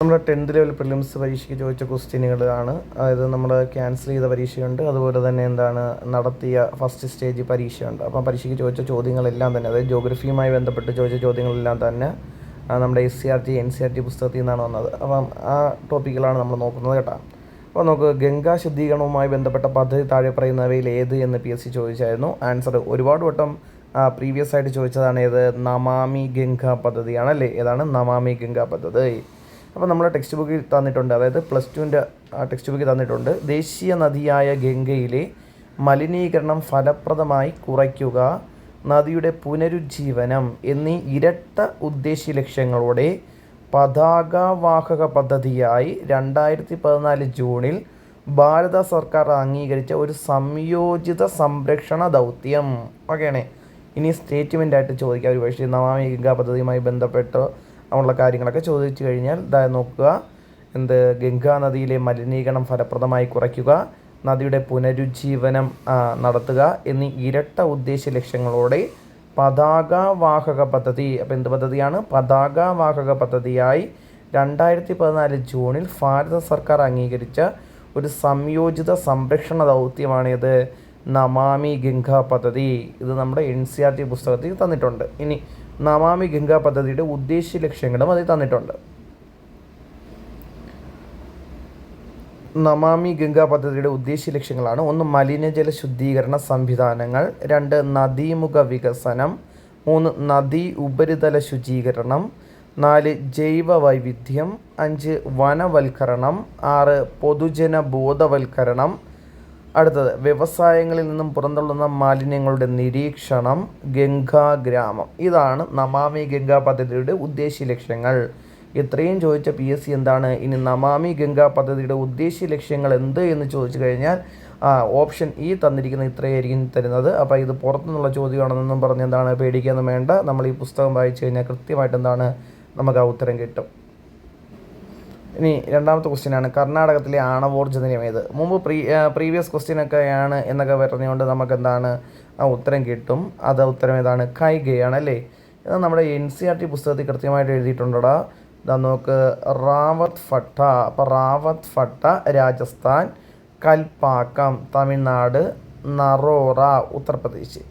നമ്മുടെ 10th level prelims പരീക്ഷയ്ക്ക് ചോദിച്ച ക്വസ്റ്റ്യനുകളാണ്. അതായത് നമ്മൾ ക്യാൻസൽ ചെയ്ത പരീക്ഷയുണ്ട്, അതുപോലെ തന്നെ നടത്തിയ ഫസ്റ്റ് സ്റ്റേജ് പരീക്ഷയുണ്ട്. അപ്പം പരീക്ഷയ്ക്ക് ചോദിച്ച ചോദ്യങ്ങളെല്ലാം തന്നെ, അതായത് ജോഗ്രഫിയുമായി ബന്ധപ്പെട്ട് ചോദിച്ച ചോദ്യങ്ങളെല്ലാം തന്നെ നമ്മുടെ SCERT NCERT പുസ്തകത്തിൽ നിന്നാണ് വന്നത്. അപ്പം ആ ടോപ്പിക്കുകളാണ് നമ്മൾ നോക്കുന്നത് കേട്ടോ. അപ്പോൾ നമുക്ക് ഗംഗാ ശുദ്ധീകരണവുമായി ബന്ധപ്പെട്ട പദ്ധതി താഴെ പറയുന്നവയിൽ ഏത് എന്ന് PSC ചോദിച്ചായിരുന്നു. ആൻസർ ഒരുപാട് വട്ടം പ്രീവിയസ് ആയിട്ട് ചോദിച്ചതാണ്. ഏത്? നമാമി ഗംഗാ പദ്ധതിയാണല്ലേ. ഏതാണ്? നമാമി ഗംഗാ പദ്ധതി. അപ്പോൾ നമ്മൾ ടെക്സ്റ്റ് ബുക്കിൽ തന്നിട്ടുണ്ട്, അതായത് +2ൻ്റെ ടെക്സ്റ്റ് ബുക്കിൽ തന്നിട്ടുണ്ട്. ദേശീയ നദിയായ ഗംഗയിലെ മലിനീകരണം ഫലപ്രദമായി കുറയ്ക്കുക, നദിയുടെ പുനരുജ്ജീവനം എന്നീ ഇരട്ട ഉദ്ദേശ്യ ലക്ഷ്യങ്ങളോടെ പതാകവാഹക പദ്ധതിയായി 2014 ജൂണിൽ ഭാരത സർക്കാർ അംഗീകരിച്ച ഒരു സംയോജിത സംരക്ഷണ ദൗത്യം. ഓക്കെയാണേ. ഇനി സ്റ്റേറ്റ്മെൻ്റായിട്ട് ചോദിക്കാം ഒരു പക്ഷേ നമാമി ഗംഗാ പദ്ധതിയുമായി ബന്ധപ്പെട്ട് ഉള്ള കാര്യങ്ങളൊക്കെ ചോദിച്ചു കഴിഞ്ഞാൽ നോക്കുക. ഗംഗാ നദിയിലെ മലിനീകരണം ഫലപ്രദമായി കുറയ്ക്കുക, നദിയുടെ പുനരുജ്ജീവനം നടത്തുക എന്നീ ഇരട്ട ഉദ്ദേശ്യ ലക്ഷ്യങ്ങളോടെ പതാകവാഹക പദ്ധതി. അപ്പോൾ എന്ത് പദ്ധതിയാണ്? പതാകവാഹക പദ്ധതിയായി 2014 ജൂണിൽ ഭാരത സർക്കാർ അംഗീകരിച്ച ഒരു സംയോജിത സംരക്ഷണ ദൗത്യമാണിത് നമാമി ഗംഗാ പദ്ധതി. ഇത് നമ്മുടെ NCERT പുസ്തകത്തിൽ തന്നിട്ടുണ്ട്. ഇനി നമാമി ഗംഗാ പദ്ധതിയുടെ ഉദ്ദേശ്യ ലക്ഷ്യങ്ങളും അതിൽ തന്നിട്ടുണ്ട്. നമാമി ഗംഗാ പദ്ധതിയുടെ ഉദ്ദേശ്യ ലക്ഷ്യങ്ങളാണ്: 1. മലിനജല ശുദ്ധീകരണ സംവിധാനങ്ങൾ, 2. നദീമുഖ വികസനം, 3. നദീ ഉപരിതല ശുചീകരണം, 4. ജൈവ വൈവിധ്യം, 5. വനവൽക്കരണം, 6. പൊതുജന ബോധവൽക്കരണം. അടുത്തത് വ്യവസായങ്ങളിൽ നിന്നും പുറന്തള്ളുന്ന മാലിന്യങ്ങളുടെ നിരീക്ഷണം, ഗംഗാ ഗ്രാമം. ഇതാണ് നമാമി ഗംഗാ പദ്ധതിയുടെ ഉദ്ദേശ്യ ലക്ഷ്യങ്ങൾ. ഇത്രയും ചോദിച്ച PSC എന്താണ്? ഇനി നമാമി ഗംഗാ പദ്ധതിയുടെ ഉദ്ദേശ്യ ലക്ഷ്യങ്ങൾ എന്ത് എന്ന് ചോദിച്ചു കഴിഞ്ഞാൽ ഓപ്ഷൻ E തന്നിരിക്കുന്ന ഇത്രയായിരിക്കും തരുന്നത്. അപ്പോൾ ഇത് പുറത്തുനിന്നുള്ള ചോദ്യമാണെന്നൊന്നും പറഞ്ഞ് പേടിക്കാനൊന്നും വേണ്ട. നമ്മൾ ഈ പുസ്തകം വായിച്ചു കഴിഞ്ഞാൽ കൃത്യമായിട്ട് നമുക്ക് ആ ഉത്തരം കിട്ടും. ഇനി രണ്ടാമത്തെ ക്വസ്റ്റ്യനാണ്, കർണാടകത്തിലെ ആണവോർജ്ജ നിലയം ഏത്? മുമ്പ് പ്രീവിയസ് ക്വസ്റ്റ്യനൊക്കെയാണ് എന്നൊക്കെ പറഞ്ഞുകൊണ്ട് നമുക്ക് ആ ഉത്തരം കിട്ടും. അത് ഉത്തരം ഏതാണ്? കൈഗയാണ് അല്ലേ. ഇത് നമ്മുടെ NCERT പുസ്തകത്തിൽ കൃത്യമായിട്ട് എഴുതിയിട്ടുണ്ടടാ. ഇതാ നോക്ക്, റാവത്ത് ഫട്ട. അപ്പോൾ റാവത്ത് ഫട്ട രാജസ്ഥാൻ, കൽപ്പാക്കം തമിഴ്നാട്, നറോറ ഉത്തർപ്രദേശ്,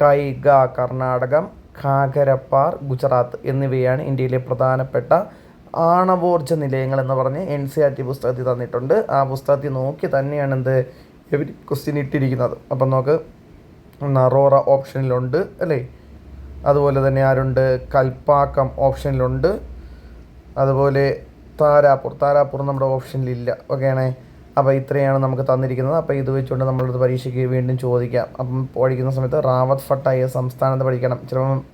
കൈഗ കർണാടകം, ഖാഗരപ്പാർ ഗുജറാത്ത് എന്നിവയാണ് ഇന്ത്യയിലെ പ്രധാനപ്പെട്ട ആണവോർജ്ജ നിലയങ്ങൾ എന്ന് പറഞ്ഞ് NCERT പുസ്തകത്തിൽ തന്നിട്ടുണ്ട്. ആ പുസ്തകത്തിൽ നോക്കി തന്നെയാണ് ക്വസ്റ്റ്യൻ ഇട്ടിരിക്കുന്നത്. അപ്പം നോക്ക്, നറോറ ഓപ്ഷനിലുണ്ട് അല്ലേ. അതുപോലെ തന്നെ ആരുണ്ട്? കൽപ്പാക്കം ഓപ്ഷനിലുണ്ട്. അതുപോലെ താരാപൂർ നമ്മുടെ ഓപ്ഷനിലില്ല. ഓക്കെയാണേ. അപ്പോൾ ഇത്രയാണ് നമുക്ക് തന്നിരിക്കുന്നത്. അപ്പോൾ ഇത് വെച്ചുകൊണ്ട് നമ്മളത് പരീക്ഷയ്ക്ക് വീണ്ടും ചോദിക്കാം. അപ്പം പഠിക്കുന്ന സമയത്ത് റാവത്ത് ഫട്ട സംസ്ഥാനത്ത് പഠിക്കണം. ചിലപ്പം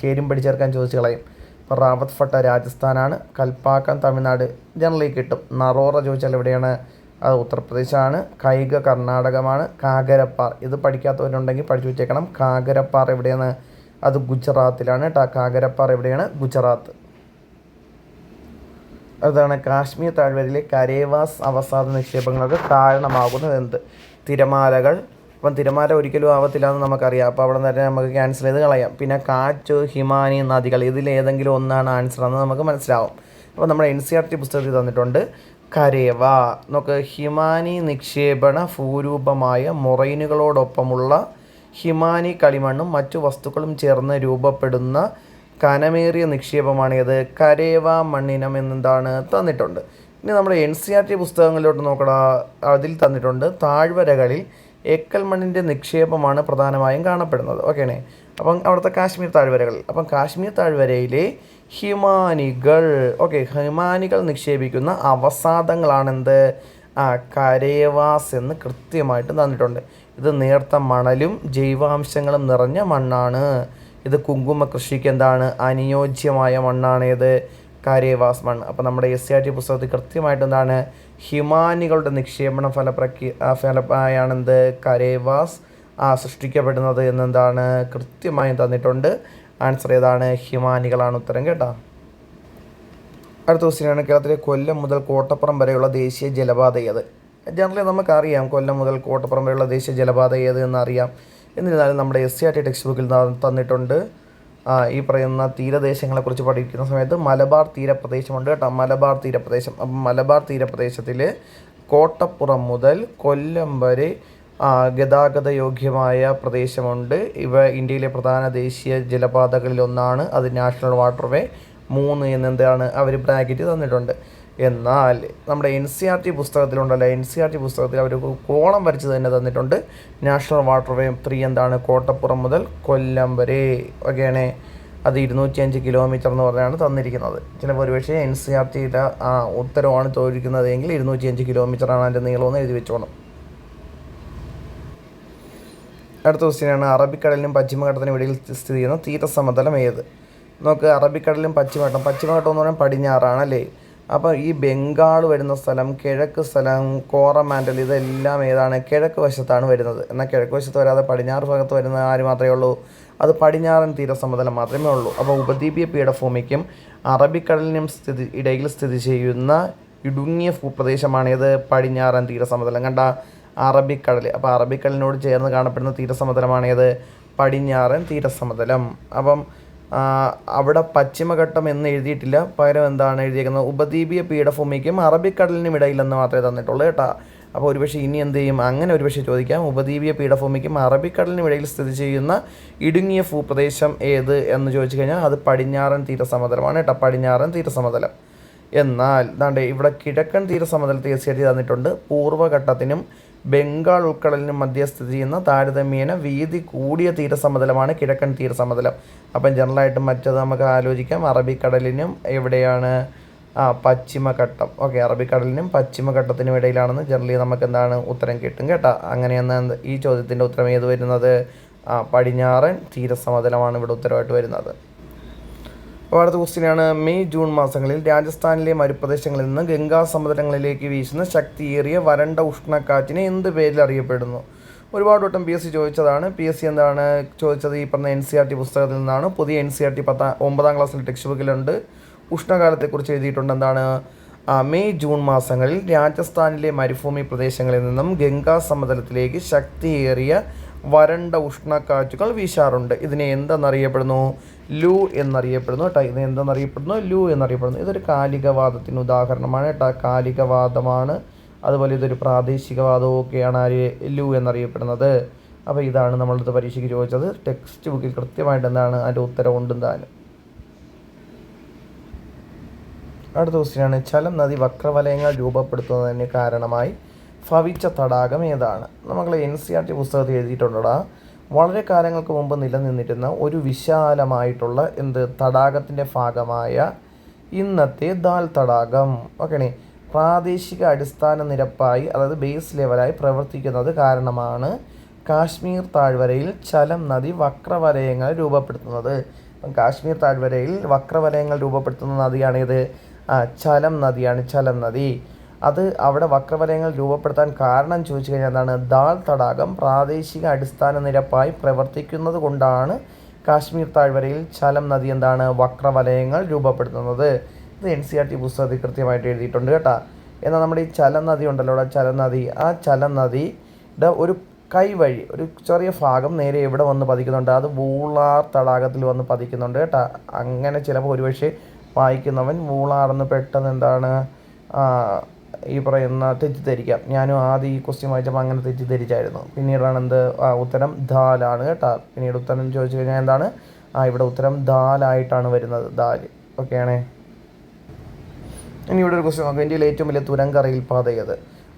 ചേരും പഠിച്ചേർക്കാൻ ചോദിച്ചു കളയും. ഇപ്പോൾ റാവത്ത് ഫട്ട രാജസ്ഥാനാണ്, കൽപ്പാക്കം തമിഴ്നാട് ജനറലി കിട്ടും. നറോറ ചോദിച്ചാൽ എവിടെയാണ്? അത് ഉത്തർപ്രദേശാണ്. കൈഗ കർണാടകമാണ്. ഖാഗരപ്പാർ ഇത് പഠിക്കാത്തവരുണ്ടെങ്കിൽ പഠിച്ചു വെച്ചേക്കണം. ഖാഗരപ്പാർ എവിടെയാണ്? അത് ഗുജറാത്തിലാണ് കേട്ടോ. ഖാഗരപ്പാർ എവിടെയാണ്? ഗുജറാത്ത്. അതാണ് കാശ്മീർ താഴ്വരയിലെ കരേവാസ് അവസാദ നിക്ഷേപങ്ങൾക്ക് കാരണമാകുന്നത് എന്ത്? തിരമാലകൾ. അപ്പം തിരമാല ഒരിക്കലും ആവത്തില്ല എന്ന് നമുക്കറിയാം. അപ്പോൾ അവിടെ തന്നെ നമുക്ക് ക്യാൻസൽ ചെയ്ത് കളയാം. പിന്നെ കാറ്റ്, ഹിമാനി നദികൾ, ഇതിലേതെങ്കിലും ഒന്നാണ് ആൻസർ എന്ന് നമുക്ക് മനസ്സിലാവും. അപ്പോൾ നമ്മുടെ NCERT പുസ്തകത്തിൽ തന്നിട്ടുണ്ട് കരേവ. നമുക്ക് ഹിമാനി നിക്ഷേപണ ഭൂരൂപമായ മൊറൈനുകളോടൊപ്പമുള്ള ഹിമാനി കളിമണ്ണും മറ്റു വസ്തുക്കളും ചേർന്ന് രൂപപ്പെടുന്ന കനമേറിയ നിക്ഷേപമാണ് ഇത് കരേവ മണ്ണിനം തന്നിട്ടുണ്ട്. ഇനി നമ്മുടെ NCERT പുസ്തകങ്ങളിലോട്ട് നോക്കടാ. അതിൽ തന്നിട്ടുണ്ട് താഴ്വരകളിൽ എക്കൽ മണ്ണിൻ്റെ നിക്ഷേപമാണ് പ്രധാനമായും കാണപ്പെടുന്നത്. ഓക്കെയാണേ. അപ്പം അവിടുത്തെ കാശ്മീർ താഴ്വരകൾ. അപ്പം കാശ്മീർ താഴ്വരയിലെ ഹിമാനികൾ, ഹിമാനികൾ നിക്ഷേപിക്കുന്ന അവസാദങ്ങളാണെന്ത്? കരേവാസ് എന്ന് കൃത്യമായിട്ട് തന്നിട്ടുണ്ട്. ഇത് നേർത്ത മണലും ജൈവാംശങ്ങളും നിറഞ്ഞ മണ്ണാണ്. ഇത് കുങ്കുമ കൃഷിക്ക് അനുയോജ്യമായ മണ്ണാണ്. ഇത് കരേവാസ് മണ്ണ്. അപ്പോൾ നമ്മുടെ SCERT പുസ്തകത്തിൽ കൃത്യമായിട്ട് ഹിമാനികളുടെ നിക്ഷേപണ ഫലമായാണെന്ത്? കരേവാസ് സൃഷ്ടിക്കപ്പെടുന്നത് കൃത്യമായും തന്നിട്ടുണ്ട്. ആൻസർ ഏതാണ്? ഹിമാനികളാണ് ഉത്തരം കേട്ടോ. അടുത്ത ക്വസ്റ്റ്യനാണ്, കേരളത്തിലെ കൊല്ലം മുതൽ കോട്ടപ്പുറം വരെയുള്ള ദേശീയ ജലപാത ഏത്? ജനറലി നമുക്കറിയാം കൊല്ലം മുതൽ കോട്ടപ്പുറം വരെയുള്ള ദേശീയ ജലപാത ഏത് എന്നറിയാം. എന്നിരുന്നാലും നമ്മുടെ SCERT ടെക്സ്റ്റ് ബുക്കിൽ തന്നിട്ടുണ്ട് ഈ പറയുന്ന തീരദേശങ്ങളെക്കുറിച്ച് പഠിക്കുന്ന സമയത്ത് മലബാർ തീരപ്രദേശമുണ്ട് കേട്ടോ, മലബാർ തീരപ്രദേശം. അപ്പം മലബാർ തീരപ്രദേശത്തിൽ കോട്ടപ്പുറം മുതൽ കൊല്ലം വരെ ഗതാഗത യോഗ്യമായ പ്രദേശമുണ്ട്. ഇവ ഇന്ത്യയിലെ പ്രധാന ദേശീയ ജലപാതകളിലൊന്നാണ്. അത് നാഷണൽ വാട്ടർവേ 3 എന്നെന്താണ് അവർ ബ്രാക്കറ്റ് തന്നിട്ടുണ്ട്. എന്നാൽ നമ്മുടെ NCERT പുസ്തകത്തിലുണ്ടല്ലോ, NCERT പുസ്തകത്തിൽ അവർ കോളം വരച്ച് തന്നെ തന്നിട്ടുണ്ട്. നാഷണൽ വാട്ടർവേ 3 എന്താണ് കോട്ടപ്പുറം മുതൽ കൊല്ലം വരെ ഒക്കെയാണ്. അത് 205 കിലോമീറ്റർ എന്ന് പറഞ്ഞാണ് തന്നിരിക്കുന്നത്. ചിലപ്പോൾ ഒരുപക്ഷെ NCERTയുടെ ഉത്തരവാണ് ചോദിക്കുന്നത് എങ്കിൽ 205 കിലോമീറ്ററാണ് അതിൻ്റെ നീളമെന്ന് എഴുതി വെച്ചോണം. അടുത്ത ക്വസ്റ്റ്യനാണ് അറബിക്കടലിനും പശ്ചിമഘട്ടത്തിനും ഇടയിൽ സ്ഥിതി ചെയ്യുന്ന തീരസമതലം ഏത്? നോക്ക്, അറബിക്കടലിലും പശ്ചിമഘട്ടം എന്ന് പറഞ്ഞാൽ പടിഞ്ഞാറാണ് അല്ലേ. അപ്പോൾ ഈ ബംഗാൾ വരുന്ന സ്ഥലം, കിഴക്ക് സ്ഥലം, കോറമാൻഡൽ ഇതെല്ലാം ഏതാണ്? കിഴക്ക് വശത്താണ് വരുന്നത്. എന്നാൽ കിഴക്ക് വശത്ത് വരാതെ പടിഞ്ഞാറ് ഭാഗത്ത് വരുന്നത് ആര് മാത്രമേ ഉള്ളൂ? അത് പടിഞ്ഞാറൻ തീരസമതലം മാത്രമേ ഉള്ളൂ. അപ്പോൾ ഉപദ്വീപീയ പീഠഭൂമിക്കും അറബിക്കടലിനും ഇടയിൽ സ്ഥിതി ചെയ്യുന്ന ഇടുങ്ങിയ ഭൂപ്രദേശമാണ് ഏത്? പടിഞ്ഞാറൻ തീരസമതലം. കണ്ട അറബിക്കടൽ. അപ്പോൾ അറബിക്കടലിനോട് ചേർന്ന് കാണപ്പെടുന്ന തീരസമതലമാണ് ഏത്? പടിഞ്ഞാറൻ തീരസമതലം. അപ്പം അവിടെ പശ്ചിമഘട്ടം എന്ന് എഴുതിയിട്ടില്ല, പകരം എന്താണ് എഴുതിയിരിക്കുന്നത്? ഉപദ്വീപീയ പീഠഭൂമിക്കും അറബിക്കടലിനും ഇടയിലെന്ന് മാത്രമേ തന്നിട്ടുള്ളൂ കേട്ടോ. അപ്പോൾ ഒരുപക്ഷെ ഇനി എന്ത് ചെയ്യും, അങ്ങനെ ഒരുപക്ഷെ ചോദിക്കാം, ഉപദ്വീപീയ പീഠഭൂമിക്കും അറബിക്കടലിനും ഇടയിൽ സ്ഥിതി ചെയ്യുന്ന ഇടുങ്ങിയ ഭൂപ്രദേശം ഏത് എന്ന് ചോദിച്ചു കഴിഞ്ഞാൽ അത് പടിഞ്ഞാറൻ തീരസമതലമാണ് കേട്ടോ, പടിഞ്ഞാറൻ തീരസമതലം. എന്നാൽ ദാണ്ടെ ഇവിടെ കിഴക്കൻ തീരസമതലത്തിൽ NCERT തന്നിട്ടുണ്ട്. പൂർവ്വഘട്ടത്തിനും ബംഗാൾ ഉൾക്കടലിനും മധ്യ സ്ഥിതി ചെയ്യുന്ന താരതമ്യേന വീതി കൂടിയ തീരസമതലമാണ് കിഴക്കൻ തീരസമതലം. അപ്പം ജനറലായിട്ട് മറ്റത് നമുക്ക് ആലോചിക്കാം. അറബിക്കടലിനും എവിടെയാണ്? പശ്ചിമഘട്ടം. ഓക്കെ, അറബിക്കടലിനും പശ്ചിമഘട്ടത്തിനും ഇടയിലാണെന്ന് ജനറലി നമുക്ക് എന്താണ് ഉത്തരം കിട്ടും കേട്ടോ. അങ്ങനെയെന്ന് ഈ ചോദ്യത്തിൻ്റെ ഉത്തരം ഏത് വരുന്നത്? പടിഞ്ഞാറൻ തീരസമതലമാണ് ഇവിടെ ഉത്തരവായിട്ട് വരുന്നത്. അപ്പോൾ അടുത്ത ക്വസ്റ്റ്യനാണ് മെയ് ജൂൺ മാസങ്ങളിൽ രാജസ്ഥാനിലെ മരുപ്രദേശങ്ങളിൽ നിന്ന് ഗംഗാ സമതലങ്ങളിലേക്ക് വീശുന്ന ശക്തിയേറിയ വരണ്ട ഉഷ്ണക്കാറ്റിനെ എന്ത് പേരിൽ അറിയപ്പെടുന്നു? ഒരുപാട് വട്ടം PSC ചോദിച്ചതാണ്. PSC എന്താണ് ചോദിച്ചത്? ഈ പറഞ്ഞ NCERT പുസ്തകത്തിൽ നിന്നാണ്. പുതിയ NCERT 9ാം ക്ലാസ്സിൽ ടെക്സ്റ്റ് ബുക്കിലുണ്ട്. ഉഷ്ണകാലത്തെക്കുറിച്ച് എഴുതിയിട്ടുണ്ട്. എന്താണ്? മെയ് ജൂൺ മാസങ്ങളിൽ രാജസ്ഥാനിലെ മരുഭൂമി പ്രദേശങ്ങളിൽ നിന്നും ഗംഗാ സമതലത്തിലേക്ക് ശക്തിയേറിയ വരണ്ട ഉഷ്ണക്കാറ്റുകൾ വീശാറുണ്ട്. ഇതിനെ എന്തെന്നറിയപ്പെടുന്നു? ലൂ എന്നറിയപ്പെടുന്നു കേട്ടോ. ഇത് എന്തെന്നറിയപ്പെടുന്നു? ലൂ എന്നറിയപ്പെടുന്നു. ഇതൊരു കാലികവാദത്തിന് ഉദാഹരണമാണ് കേട്ടോ, കാലികവാദമാണ്. അതുപോലെ ഇതൊരു പ്രാദേശികവാദവും ഒക്കെയാണ് ലൂ എന്നറിയപ്പെടുന്നത്. അപ്പോൾ ഇതാണ് നമ്മളടുത്ത് പരീക്ഷയ്ക്ക് ചോദിച്ചത്. ടെക്സ്റ്റ് ബുക്കിൽ കൃത്യമായിട്ട് എന്താണ് അതിൻ്റെ ഉത്തരം ഉണ്ടും താനും. അടുത്ത ക്വസ്റ്റ്യനാണ് ചലം നദി വക്രവലയങ്ങൾ രൂപപ്പെടുത്തുന്നതിന് കാരണമായി ഭവിച്ച തടാകം ഏതാണ്? നമ്മൾ NCERT പുസ്തകത്തിൽ എഴുതിയിട്ടുണ്ടടാ. വളരെ കാലങ്ങൾക്ക് മുമ്പ് നിലനിന്നിരുന്ന ഒരു വിശാലമായിട്ടുള്ള തടാകത്തിൻ്റെ ഭാഗമായ ഇന്നത്തെ ദാൽ തടാകം ഓക്കെയാണ് പ്രാദേശിക അടിസ്ഥാന നിരപ്പായി, അതായത് ബേസ് ലെവലായി പ്രവർത്തിക്കുന്നത് കാരണമാണ് കാശ്മീർ താഴ്വരയിൽ ചലം നദി വക്രവലയങ്ങൾ രൂപപ്പെടുത്തുന്നത്. കാശ്മീർ താഴ്വരയിൽ വക്രവലയങ്ങൾ രൂപപ്പെടുത്തുന്ന നദിയാണിത്? ചലം നദിയാണ്, ചലം നദി. അത് അവിടെ വക്രവലയങ്ങൾ രൂപപ്പെടുത്താൻ കാരണം ചോദിച്ചു കഴിഞ്ഞാൽ എന്താണ്? ദാൽ തടാകം പ്രാദേശിക അടിസ്ഥാന നിരപ്പായി പ്രവർത്തിക്കുന്നത് കൊണ്ടാണ് കാശ്മീർ താഴ്വരയിൽ ചലം നദി എന്താണ് വക്രവലയങ്ങൾ രൂപപ്പെടുത്തുന്നത്. ഇത് NCERT പുസ്തകത്തിൽ കൃത്യമായിട്ട് എഴുതിയിട്ടുണ്ട് കേട്ടോ. എന്നാൽ നമ്മുടെ ഈ ചലം നദി ഉണ്ടല്ലോ, അവിടെ ചലം നദി, ആ ചലം നദിയുടെ ഒരു കൈവഴി, ഒരു ചെറിയ ഭാഗം നേരെ എവിടെ വന്ന് പതിക്കുന്നുണ്ട്? അത് വൂളാർ തടാകത്തിൽ വന്ന് പതിക്കുന്നുണ്ട് കേട്ടോ. അങ്ങനെ ചിലപ്പോൾ ഒരുപക്ഷെ വായിക്കുന്നവൻ വൂളാറെന്ന് പെട്ടെന്ന് എന്താണ് ഈ പറയുന്ന തെറ്റിദ്ധരിക്കാം. ഞാനും ആദ്യം ഈ ക്വസ്റ്റ്യൻ വായിച്ചപ്പോൾ അങ്ങനെ തെറ്റിദ്ധരിച്ചായിരുന്നു. പിന്നീടാണ് ഉത്തരം ദാലാണ് കേട്ടോ. പിന്നീട് ഉത്തരം ചോദിച്ചു കഴിഞ്ഞാൽ എന്താണ്? ഇവിടെ ഉത്തരം ദാലായിട്ടാണ് വരുന്നത്, ദാല്. ഓക്കെയാണേ. ഇനി ഇവിടെ ഒരു ക്വസ്റ്റ്യൻ നോക്കാം. ഇന്ത്യയിലെ ഏറ്റവും വലിയ തുരങ്ക റെയിൽപാത ഏത്?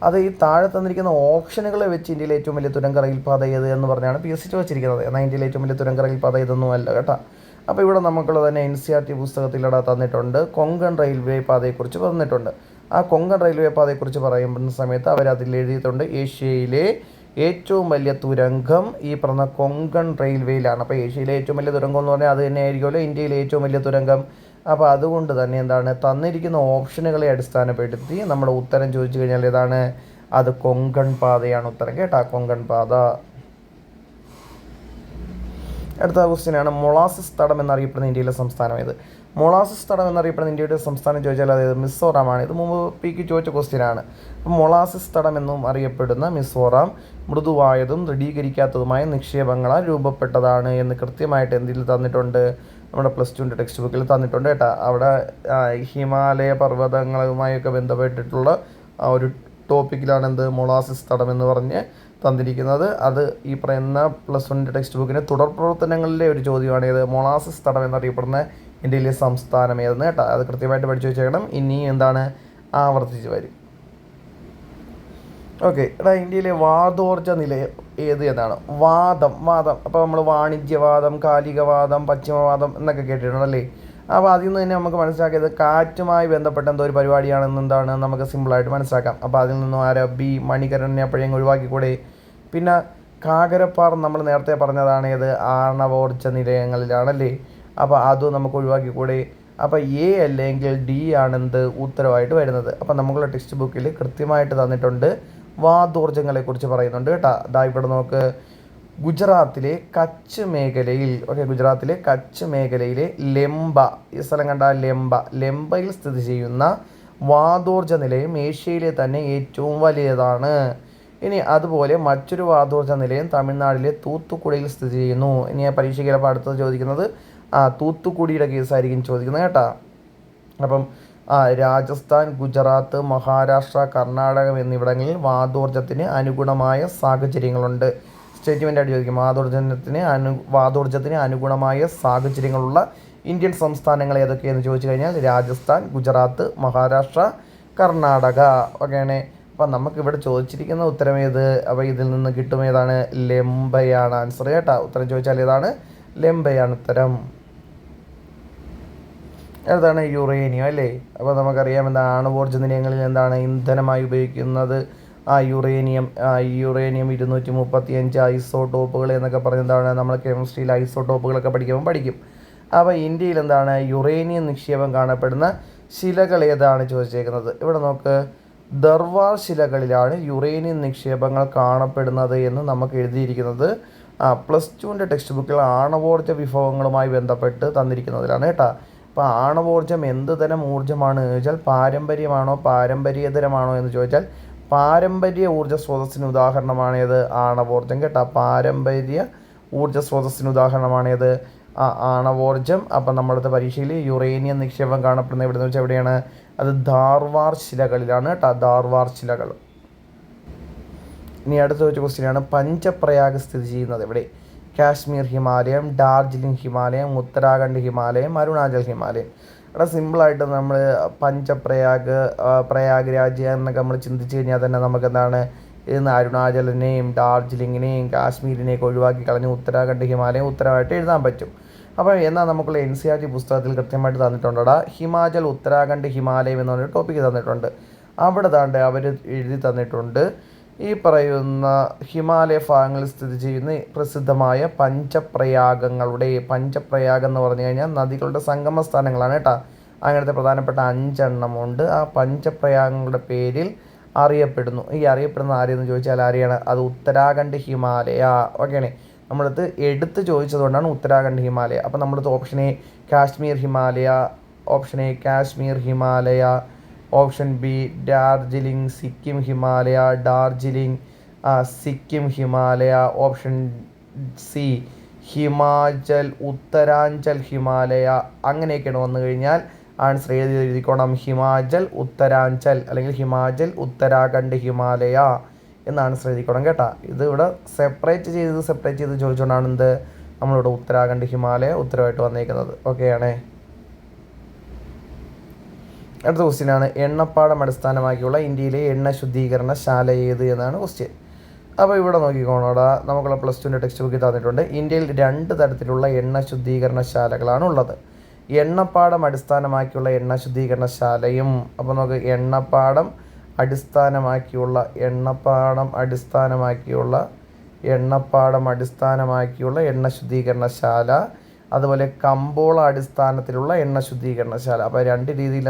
അത് ഈ താഴെ തന്നിരിക്കുന്ന ഓപ്ഷനുകളെ വെച്ച് ഇന്ത്യയിലെ ഏറ്റവും വലിയ തുരങ്ക റെയിൽപാത ഏത് എന്ന് പറഞ്ഞാണ് PSC ചോദിച്ചിരിക്കുന്നത്. എന്നാൽ ഇന്ത്യയിലെ ഏറ്റവും വലിയ തുരങ്ക റെയിൽപാത ഇതൊന്നും അല്ല കേട്ടോ. അപ്പോൾ ഇവിടെ നമുക്കുള്ള തന്നെ NCERT പുസ്തകത്തിലൂടെ തന്നിട്ടുണ്ട്. കൊങ്കൺ റെയിൽവേ പാതയെക്കുറിച്ച് തന്നിട്ടുണ്ട്. ആ കൊങ്കൺ റെയിൽവേ പാതയെക്കുറിച്ച് പറയുന്ന സമയത്ത് അവരതിൽ എഴുതിയിട്ടുണ്ട് ഏഷ്യയിലെ ഏറ്റവും വലിയ തുരങ്കം ഈ പറഞ്ഞ കൊങ്കൺ റെയിൽവേയിലാണ്. അപ്പോൾ ഏഷ്യയിലെ ഏറ്റവും വലിയ തുരങ്കം എന്ന് പറഞ്ഞാൽ അത് തന്നെ ആയിരിക്കുമല്ലോ ഇന്ത്യയിലെ ഏറ്റവും വലിയ തുരങ്കം. അപ്പോൾ അതുകൊണ്ട് തന്നെ എന്താണ് തന്നിരിക്കുന്ന ഓപ്ഷനുകളെ അടിസ്ഥാനപ്പെടുത്തി നമ്മുടെ ഉത്തരം ചോദിച്ചു കഴിഞ്ഞാൽ ഏതാണ്? അത് കൊങ്കൺ പാതയാണ് ഉത്തരം കേട്ടോ, കൊങ്കൺ പാത. അടുത്ത ക്വസ്റ്റ്യനാണ് മൊളാസിസ് തടം എന്നറിയപ്പെടുന്ന ഇന്ത്യയിലെ സംസ്ഥാനം ഏത്? മൊളാസിസ് തടം എന്നറിയപ്പെടുന്ന ഇന്ത്യയുടെ സംസ്ഥാനം ചോദിച്ചാൽ അതായത് മിസോറാമാണ്. ഇത് മുമ്പ് PK ചോദിച്ച ക്വസ്റ്റ്യനാണ്. അപ്പം മൊളാസിസ് തടം എന്നും അറിയപ്പെടുന്ന മിസോറാം മൃദുവായതും ദൃഢീകരിക്കാത്തതുമായ നിക്ഷേപങ്ങളാൽ രൂപപ്പെട്ടതാണ് എന്ന് കൃത്യമായിട്ട് എന്തിൽ തന്നിട്ടുണ്ട്? നമ്മുടെ +2 ടെക്സ്റ്റ് ബുക്കിൽ തന്നിട്ടുണ്ട് കേട്ടോ. അവിടെ ഹിമാലയ പർവ്വതങ്ങളുമായൊക്കെ ബന്ധപ്പെട്ടിട്ടുള്ള ഒരു ടോപ്പിക്കിലാണ് മൊളാസിസ് തടം എന്ന് പറഞ്ഞ് തന്നിരിക്കുന്നത്. അത് ഈ പറയുന്ന +1 ടെക്സ്റ്റ് ബുക്കിൻ്റെ തുടർ പ്രവർത്തനങ്ങളിലെ ഒരു ചോദ്യമാണ്. മൊളാസിസ് തടം എന്നറിയപ്പെടുന്ന ഇന്ത്യയിലെ സംസ്ഥാനം ഏതെന്ന് കേട്ടോ. അത് കൃത്യമായിട്ട് പഠിച്ചു വെച്ചേക്കണം. ഇനി ആവർത്തിച്ച് വരും. ഓക്കെ, ഇന്ത്യയിലെ വാതോർജ്ജ നിലയം ഏത് എന്നാണ്? വാദം. അപ്പോൾ നമ്മൾ വാണിജ്യവാദം, കാലികവാദം, പശ്ചിമവാദം എന്നൊക്കെ കേട്ടിട്ടുണ്ടല്ലേ. അപ്പോൾ അതിൽ നിന്ന് തന്നെ നമുക്ക് മനസ്സിലാക്കിയത് കാറ്റുമായി ബന്ധപ്പെട്ട എന്തോ ഒരു പരിപാടിയാണെന്ന് നമുക്ക് സിമ്പിളായിട്ട് മനസ്സിലാക്കാം. അപ്പോൾ അതിൽ നിന്നും ബി മണികരനെ അപ്പോഴേക്കും ഒഴിവാക്കിക്കൂടെ? പിന്നെ കാകരപ്പാർ നമ്മൾ നേരത്തെ പറഞ്ഞതാണ് ആണവോർജ്ജ നിലയങ്ങളിലാണല്ലേ. അപ്പോൾ അതും നമുക്ക് ഒഴിവാക്കിക്കൂടെ? അപ്പോൾ എ അല്ലെങ്കിൽ ഡി ആണ് ഉത്തരവായിട്ട് വരുന്നത്. അപ്പോൾ നമുക്കുള്ള ടെക്സ്റ്റ് ബുക്കിൽ കൃത്യമായിട്ട് തന്നിട്ടുണ്ട്, വാതോർജ്ജങ്ങളെക്കുറിച്ച് പറയുന്നുണ്ട് കേട്ടോ. ഇവിടെ നോക്ക്, ഗുജറാത്തിലെ കച്ച് മേഖലയിലെ ലെംബ, ഈ സ്ഥലം കണ്ടാൽ ലെംബയിൽ സ്ഥിതി ചെയ്യുന്ന വാതോർജ്ജ നിലയം ഏഷ്യയിലെ തന്നെ ഏറ്റവും വലിയതാണ്. ഇനി അതുപോലെ മറ്റൊരു വാതോർജ്ജ നിലയം തമിഴ്നാട്ടിലെ തൂത്തുക്കുടിയിൽ സ്ഥിതി ചെയ്യുന്നു. ഇനി പരീക്ഷയ്ക്ക് ചിലപ്പോൾ അടുത്തത് ചോദിക്കുന്നത് തൂത്തുക്കുടിയുടെ കേസായിരിക്കും ചോദിക്കുന്നത് കേട്ടോ. അപ്പം രാജസ്ഥാൻ, ഗുജറാത്ത്, മഹാരാഷ്ട്ര, കർണാടകം എന്നിവിടങ്ങളിൽ വാതോർജ്ജത്തിന് അനുഗുണമായ സാഹചര്യങ്ങളുണ്ട്. സ്റ്റേറ്റ്മെൻറ്റായിട്ട് ചോദിക്കും, വാതോർജ്ജത്തിന് അനുഗുണമായ സാഹചര്യങ്ങളുള്ള ഇന്ത്യൻ സംസ്ഥാനങ്ങൾ ഏതൊക്കെയെന്ന് ചോദിച്ചു കഴിഞ്ഞാൽ രാജസ്ഥാൻ, ഗുജറാത്ത്, മഹാരാഷ്ട്ര, കർണാടക. ഓക്കെയാണ്. അപ്പം നമുക്കിവിടെ ചോദിച്ചിരിക്കുന്ന ഉത്തരം ഏത്? അപ്പോൾ ഇതിൽ നിന്ന് കിട്ടും ഏതാണ്? ലെംബയാണ് ആൻസർ കേട്ടോ. ഉത്തരം ചോദിച്ചാൽ ഏതാണ്? ലെംബയാണ് ഉത്തരം. ഏതാണ്? യുറേനിയം അല്ലേ. അപ്പോൾ നമുക്കറിയാം ആണവോർജ്ജ നിലയങ്ങളിൽ ഇന്ധനമായി ഉപയോഗിക്കുന്നത് യുറേനിയം 235 ഐസോട്ടോപ്പുകൾ എന്നൊക്കെ പറഞ്ഞതാണ്. നമ്മൾ കെമിസ്ട്രിയിൽ ഐസോട്ടോപ്പുകളൊക്കെ പഠിക്കും. അപ്പോൾ ഇന്ത്യയിൽ യുറേനിയം നിക്ഷേപം കാണപ്പെടുന്ന ശിലകൾ ഏതാണ് ചോദിച്ചേക്കുന്നത്. ഇവിടെ നോക്ക്, ദർവാർ ശിലകളിലാണ് യുറേനിയം നിക്ഷേപങ്ങൾ കാണപ്പെടുന്നത് എന്ന് നമുക്ക് എഴുതിയിരിക്കുന്നത് +2 ടെക്സ്റ്റ് ബുക്കിൽ ആണവോർജ്ജ വിഭവങ്ങളുമായി ബന്ധപ്പെട്ട് തന്നിരിക്കുന്നതിലാണ് കേട്ടോ. അപ്പോൾ ആണവോർജ്ജം എന്ത് തരം ഊർജ്ജമാണ് ചോദിച്ചാൽ പാരമ്പര്യമാണോ പാരമ്പര്യേതരമാണോ എന്ന് ചോദിച്ചാൽ പാരമ്പര്യ ഊർജ്ജ സ്രോതസ്സിന് ഉദാഹരണമാണേത്? ആണവോർജ്ജം കേട്ടോ. പാരമ്പര്യ ഊർജ്ജ സ്രോതസ്സിന് ഉദാഹരണമാണേത്? ആണവോർജ്ജം. അപ്പം നമ്മുടെ പരീക്ഷയിൽ യുറേനിയം നിക്ഷേപം കാണപ്പെടുന്നത് എവിടെയെന്ന് വെച്ചാൽ എവിടെയാണ്? അത് ധാർവാർ ശിലകളിലാണ് കേട്ടോ. ധാർവാർ ശിലകൾ. ഇനി അടുത്ത ഒരു ക്വസ്റ്റ്യനാണ്, പഞ്ചപ്രയാഗ് സ്ഥിതി ചെയ്യുന്നത് എവിടെ? കാശ്മീർ ഹിമാലയം, ഡാർജിലിംഗ് ഹിമാലയം, ഉത്തരാഖണ്ഡ് ഹിമാലയം, അരുണാചൽ ഹിമാലയം. അവിടെ സിമ്പിളായിട്ട് നമ്മൾ പ്രയാഗ് രാജ് എന്നൊക്കെ നമ്മൾ ചിന്തിച്ച് കഴിഞ്ഞാൽ തന്നെ നമുക്ക് ഇന്ന് അരുണാചലിനെയും ഡാർജിലിങ്ങിനെയും കാശ്മീരിനെയൊക്കെ ഒഴിവാക്കി കളഞ്ഞ് ഉത്തരാഖണ്ഡ് ഹിമാലയം ഉത്തരമായിട്ട് എഴുതാൻ പറ്റും. അപ്പോൾ എന്നാൽ നമുക്കുള്ള NCERT പുസ്തകത്തിൽ കൃത്യമായിട്ട് തന്നിട്ടുണ്ടോ? ഹിമാചൽ, ഉത്തരാഖണ്ഡ്, ഹിമാലയം എന്ന് പറഞ്ഞൊരു ടോപ്പിക്ക് തന്നിട്ടുണ്ട്. അവിടെ അവർ എഴുതി തന്നിട്ടുണ്ട്, ഈ പറയുന്ന ഹിമാലയ ഭാഗങ്ങളിൽ സ്ഥിതി ചെയ്യുന്ന പ്രസിദ്ധമായ പഞ്ചപ്രയാഗം എന്ന് പറഞ്ഞു കഴിഞ്ഞാൽ നദികളുടെ സംഗമ സ്ഥാനങ്ങളാണ് കേട്ടോ. അങ്ങനത്തെ പ്രധാനപ്പെട്ട 5 എണ്ണമുണ്ട്. ആ പഞ്ചപ്രയാഗങ്ങളുടെ പേരിൽ അറിയപ്പെടുന്നു. ഈ അറിയപ്പെടുന്ന ആരെയെന്ന് ചോദിച്ചാൽ ആരെയാണ്? അത് ഉത്തരാഖണ്ഡ് ഹിമാലയ. ഓക്കെയാണ്. നമ്മളടുത്ത് എടുത്ത് ചോദിച്ചതുകൊണ്ടാണ് ഉത്തരാഖണ്ഡ് ഹിമാലയ. അപ്പം നമ്മളടുത്ത് option A Kashmir Himalaya, option B Darjeeling Sikkim Himalaya, Sikkim Himalaya, option C Himachal Uttaranchal Himalaya. അങ്ങനെയൊക്കെയാണ് വന്നു കഴിഞ്ഞാൽ ആൻസർ എഴുതിക്കോണം, ഹിമാചൽ ഉത്തരാഞ്ചൽ അല്ലെങ്കിൽ ഹിമാചൽ ഉത്തരാഖണ്ഡ് ഹിമാലയ എന്ന് ആൻസർ എഴുതിക്കോണം കേട്ടോ. ഇത് ഇവിടെ സെപ്പറേറ്റ് ചെയ്ത് ചോദിച്ചുകൊണ്ടാണ് നമ്മളിവിടെ ഉത്തരാഖണ്ഡ് ഹിമാലയ ഉത്തരവായിട്ട് വന്നേക്കുന്നത്. ഓക്കെയാണേ. അടുത്ത ക്വസ്റ്റ്യനാണ്, എണ്ണപ്പാടം അടിസ്ഥാനമാക്കിയുള്ള ഇന്ത്യയിലെ എണ്ണ ശുദ്ധീകരണശാല ഏത് എന്നാണ് ക്വസ്റ്റ്യൻ. അപ്പോൾ ഇവിടെ നോക്കിക്കോണോടാ, നമുക്കുള്ള +2 ടെക്സ്റ്റ് ബുക്കിൽ തന്നിട്ടുണ്ട്. ഇന്ത്യയിൽ 2 തരത്തിലുള്ള എണ്ണ ശുദ്ധീകരണശാലകളാണ് ഉള്ളത്. എണ്ണപ്പാടം അടിസ്ഥാനമാക്കിയുള്ള എണ്ണ ശുദ്ധീകരണശാലയും, അപ്പോൾ നമുക്ക് എണ്ണപ്പാടം അടിസ്ഥാനമാക്കിയുള്ള എണ്ണ ശുദ്ധീകരണശാല, അതുപോലെ കമ്പോള അടിസ്ഥാനത്തിലുള്ള എണ്ണ ശുദ്ധീകരണശാല. അപ്പോൾ 2 രീതിയിൽ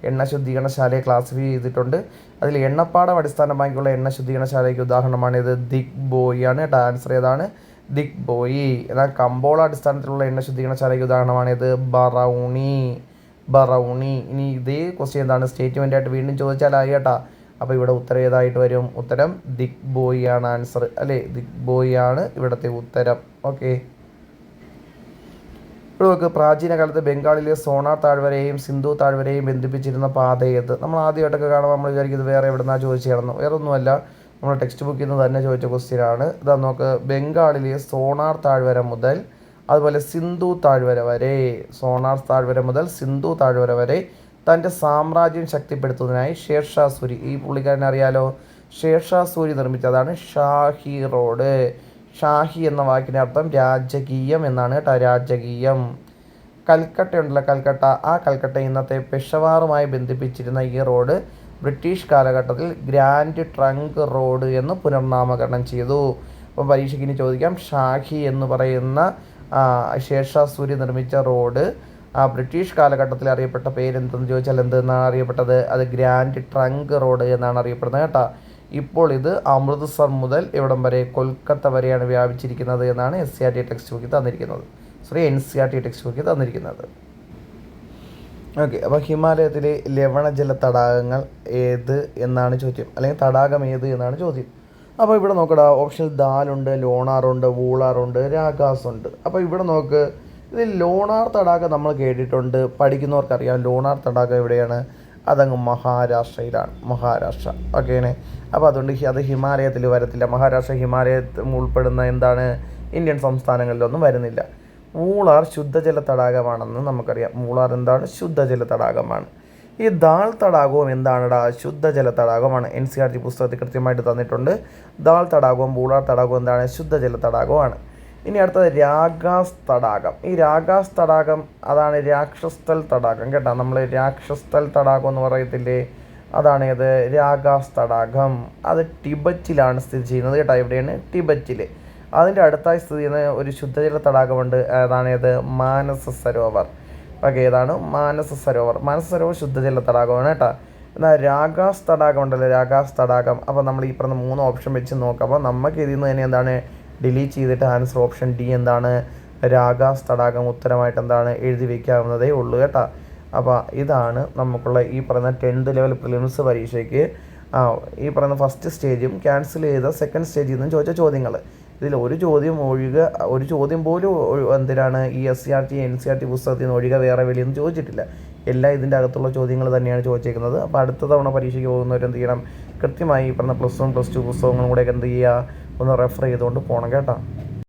എണ്ണ ശുദ്ധീകരണശാലയെ ക്ലാസിഫൈ ചെയ്തിട്ടുണ്ട്. അതിൽ എണ്ണപ്പാടം അടിസ്ഥാനമാക്കിയുള്ള എണ്ണ ശുദ്ധീകരണശാലയ്ക്ക് ഉദാഹരണമാണിത് ദിഗ്ബോയി ആണ് കേട്ടോ. ആൻസർ ഏതാണ്? ദിഗ്ബോയി. എന്നാൽ കമ്പോള അടിസ്ഥാനത്തിലുള്ള എണ്ണ ശുദ്ധീകരണശാലയ്ക്ക് ഉദാഹരണമാണിത് ബറൗണി. ഇനി ഇതേ ക്വസ്റ്റ്യൻ സ്റ്റേറ്റ്മെൻറ്റായിട്ട് വീണ്ടും ചോദിച്ചാൽ കേട്ടോ. അപ്പോൾ ഇവിടെ ഉത്തരം ഏതായിട്ട് വരും? ഉത്തരം ദിഗ്ബോയി ആണ് ആൻസർ അല്ലേ. ദിഗ്ബോയി ആണ് ഇവിടുത്തെ ഉത്തരം. ഓക്കെ. ഇവിടെ നോക്ക്, പ്രാചീന കാലത്ത് ബംഗാളിലെ സോണാർ താഴ്വരയെയും സിന്ധു താഴ്വരയെയും ബന്ധിപ്പിച്ചിരുന്ന പാത ഏത്? നമ്മൾ ആദ്യമായിട്ടൊക്കെ കാണുമ്പോൾ നമ്മൾ വിചാരിക്കുന്നത് വേറെ എവിടെ നിന്നാണ് ചോദിച്ചായിരുന്നു. വേറെ ഒന്നുമല്ല, നമ്മൾ ടെക്സ്റ്റ് ബുക്കിൽ നിന്ന് തന്നെ ചോദിച്ച ക്വസ്റ്റ്യൻ ആണ്. ഇതാ നോക്ക്, ബംഗാളിലെ സോണാർ താഴ്വര മുതൽ അതുപോലെ സിന്ധു താഴ്വര വരെ, സോണാർ താഴ്വര മുതൽ സിന്ധു താഴ്വര വരെ തൻ്റെ സാമ്രാജ്യം ശക്തിപ്പെടുത്തുന്നതിനായി ഷേർഷാ സൂരി, ഈ പുള്ളിക്കാരനെ അറിയാലോ, ഷേർഷാ സൂരി നിർമ്മിച്ചതാണ് ഷാഹി റോഡ്. ഷാഹി എന്ന വാക്കിൻ്റെ അർത്ഥം രാജകീയം എന്നാണ് കേട്ടോ, രാജകീയം. കൽക്കട്ട ഉണ്ടല്ലോ, കൽക്കട്ട, ആ കൽക്കട്ട ഇന്നത്തെ പെഷവാറുമായി ബന്ധിപ്പിച്ചിരുന്ന ഈ റോഡ് ബ്രിട്ടീഷ് കാലഘട്ടത്തിൽ ഗ്രാൻഡ് ട്രങ്ക് റോഡ് എന്ന് പുനർനാമകരണം ചെയ്തു. അപ്പം പരീക്ഷയ്ക്ക് ഇനി ചോദിക്കാം, ഷാഹി എന്ന് പറയുന്ന ഷേർഷാ സൂരി നിർമ്മിച്ച റോഡ് ബ്രിട്ടീഷ് കാലഘട്ടത്തിൽ അറിയപ്പെട്ട പേരെന്തെന്ന് ചോദിച്ചാൽ എന്തെന്നാണ് അറിയപ്പെട്ടത്? അത് ഗ്രാൻഡ് ട്രങ്ക് റോഡ് എന്നാണ് അറിയപ്പെടുന്നത് കേട്ടോ. ഇപ്പോൾ ഇത് അമൃത്സർ മുതൽ ഇവിടം വരെ കൊൽക്കത്ത വരെയാണ് വ്യാപിച്ചിരിക്കുന്നത് എന്നാണ് NCERT ടെക്സ്റ്റ് ബുക്കിൽ തന്നിരിക്കുന്നത്. NCERT ടെക്സ്റ്റ് ബുക്കിൽ തന്നിരിക്കുന്നത്. ഓക്കെ, അപ്പോൾ ഹിമാലയത്തിലെ ലവണജല തടാകങ്ങൾ ഏത് എന്നാണ് ചോദ്യം, അല്ലെങ്കിൽ തടാകം ഏത് എന്നാണ് ചോദ്യം. അപ്പോൾ ഇവിടെ നോക്കടാ, ഓപ്ഷനിൽ ദാലുണ്ട്, ലോണാറുണ്ട്, വൂളാറുണ്ട്, രാഗാസുണ്ട്. അപ്പോൾ ഇവിടെ നോക്ക്, ഇതിൽ ലോണാർ തടാകം നമ്മൾ കേട്ടിട്ടുണ്ട്, പഠിക്കുന്നവർക്കറിയാം ലോണാർ തടാകം എവിടെയാണ്? അതങ്ങ് മഹാരാഷ്ട്രയിലാണ്, മഹാരാഷ്ട്ര. ഓക്കേനെ, അപ്പോൾ അതുകൊണ്ട് അത് ഹിമാലയത്തിൽ വരത്തില്ല. മഹാരാഷ്ട്ര ഹിമാലയത്തിൽ ഉൾപ്പെടുന്ന എന്താണ്, ഇന്ത്യൻ സംസ്ഥാനങ്ങളിലൊന്നും വരുന്നില്ല. മൂളാർ ശുദ്ധജല തടാകമാണെന്ന് നമുക്കറിയാം. മൂളാർ എന്താണ്? ശുദ്ധജല തടാകമാണ്. ഈ ദാൽ തടാകവും എന്താണെടാ? ശുദ്ധജല തടാകമാണ്. NCERT പുസ്തകത്തിൽ കൃത്യമായിട്ട് തന്നിട്ടുണ്ട്. ദാൽ തടാകവും മൂളാർ തടാകവും എന്താണ്? ശുദ്ധജല തടാകമാണ്. ഇനി അടുത്തത് രാഗാസ് തടാകം. ഈ രാഗാസ് തടാകം അതാണ് രാക്ഷസ്ഥൽ തടാകം കേട്ടോ. നമ്മൾ രാക്ഷസ്ഥൽ തടാകം എന്ന് പറയത്തില്ലേ, അതാണ് ഏത്? രാഗാസ് തടാകം. അത് ടിബറ്റിലാണ് സ്ഥിതി ചെയ്യുന്നത് കേട്ടോ. എവിടെയാണ്? ടിബറ്റിൽ. അതിൻ്റെ അടുത്തായി സ്ഥിതി ചെയ്യുന്ന ഒരു ശുദ്ധജല തടാകമുണ്ട്, അതാണ് ഏത്? മാനസ സരോവർ. ഓക്കെ, ഏതാണ്? മാനസ സരോവർ. മാനസ സരോവർ ശുദ്ധജല തടാകമാണ് കേട്ടോ. എന്നാൽ രാഗാസ് തടാകം ഉണ്ടല്ലോ, രാഗാസ് തടാകം. അപ്പോൾ നമ്മൾ ഈ പറഞ്ഞ 3 ഓപ്ഷൻ വെച്ച് നോക്കുമ്പോൾ നമുക്ക് ഇതിൽ നിന്ന് തന്നെ എന്താണ് ഡിലീറ്റ് ചെയ്തിട്ട് ആൻസർ ഓപ്ഷൻ ഡി എന്താണ്? രാഗാസ് തടാകം ഉത്തരമായിട്ട് എന്താണ് എഴുതി വയ്ക്കാവുന്നതേ ഉള്ളൂ കേട്ടോ. അപ്പോൾ ഇതാണ് നമുക്കുള്ള ഈ പറയുന്ന 10th ലെവൽ പ്രിലിംസ് പരീക്ഷയ്ക്ക് ഈ പറയുന്ന ഫസ്റ്റ് സ്റ്റേജും ക്യാൻസൽ ചെയ്ത സെക്കൻഡ് സ്റ്റേജിൽ നിന്നും ചോദിച്ച ചോദ്യങ്ങൾ. ഇതിൽ ഒരു ചോദ്യം പോലും എന്തിനാണ് ഈ NCERT പുസ്തകത്തിൽ നിന്ന് ഒഴികെ വേറെ വെളിയൊന്നും ചോദിച്ചിട്ടില്ല. എല്ലാം ഇതിൻ്റെ അകത്തുള്ള ചോദ്യങ്ങൾ തന്നെയാണ് ചോദിച്ചേക്കുന്നത്. അപ്പോൾ അടുത്ത തവണ പരീക്ഷയ്ക്ക് പോകുന്നവർ എന്ത് ചെയ്യണം? കൃത്യമായി ഈ പറഞ്ഞ +1 +2 പുസ്തകങ്ങളും കൂടെയൊക്കെ എന്ത് ചെയ്യുക? ഒന്ന് റെഫർ ചെയ്തുകൊണ്ട് പോകണം കേട്ടോ.